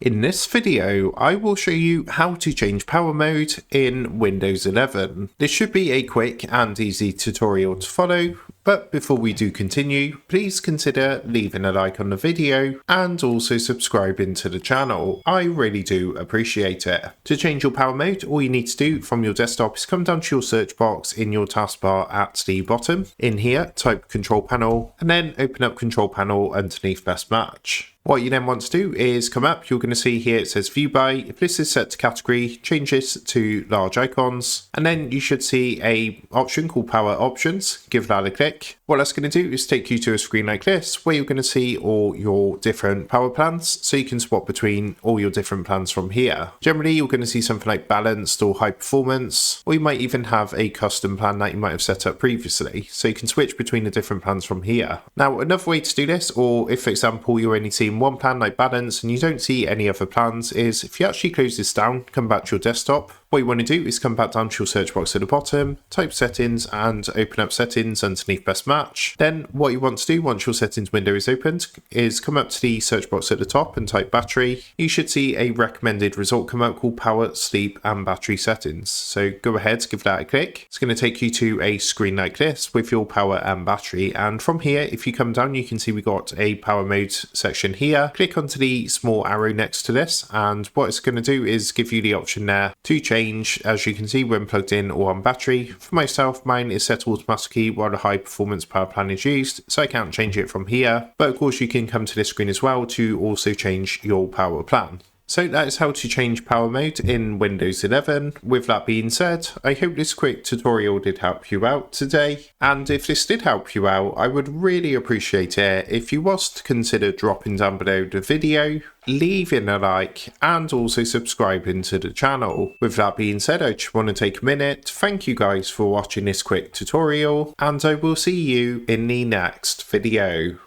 In this video, I will show you how to change power mode in Windows 11. This should be a quick and easy tutorial to follow, but before we do continue, please consider leaving a like on the video and also subscribing to the channel. I really do appreciate it. To change your power mode, all you need to do from your desktop is come down to your search box in your taskbar at the bottom. In here, type Control Panel and then open up Control Panel underneath Best Match. What you then want to do is come up, you're going to see here it says View By. If this is set to category, change this to large icons, and then you should see a option called Power Options. Give that a click. What that's going to do is take you to a screen like this, where you're going to see all your different power plans, so you can swap between all your different plans from here. Generally, you're going to see something like balanced or high performance, or you might even have a custom plan that you might have set up previously, so you can switch between the different plans from here. Now, another way to do this, or if for example you're only seeing one plan like balance and you don't see any other plans, is if you actually close this down, come back to your desktop, what you want to do is come back down to your search box at the bottom, type settings and open up settings underneath Best Match. Then what you want to do once your settings window is opened is come up to the search box at the top and type battery. You should see a recommended result come out called power, sleep and battery settings. So go ahead, give that a click. It's going to take you to a screen like this with your power and battery, and from here if you come down you can see we got a power mode section here. Click onto the small arrow next to this and what it's going to do is give you the option there to change, as you can see, when plugged in or on battery. For myself, mine is set automatically while the high performance power plan is used, so I can't change it from here, but of course you can come to this screen as well to also change your power plan. So that is how to change power mode in Windows 11. With that being said, I hope this quick tutorial did help you out today. And if this did help you out, I would really appreciate it if you was to consider dropping down below the video, leaving a like and also subscribing to the channel. With that being said, I just want to take a minute to thank you guys for watching this quick tutorial, and I will see you in the next video.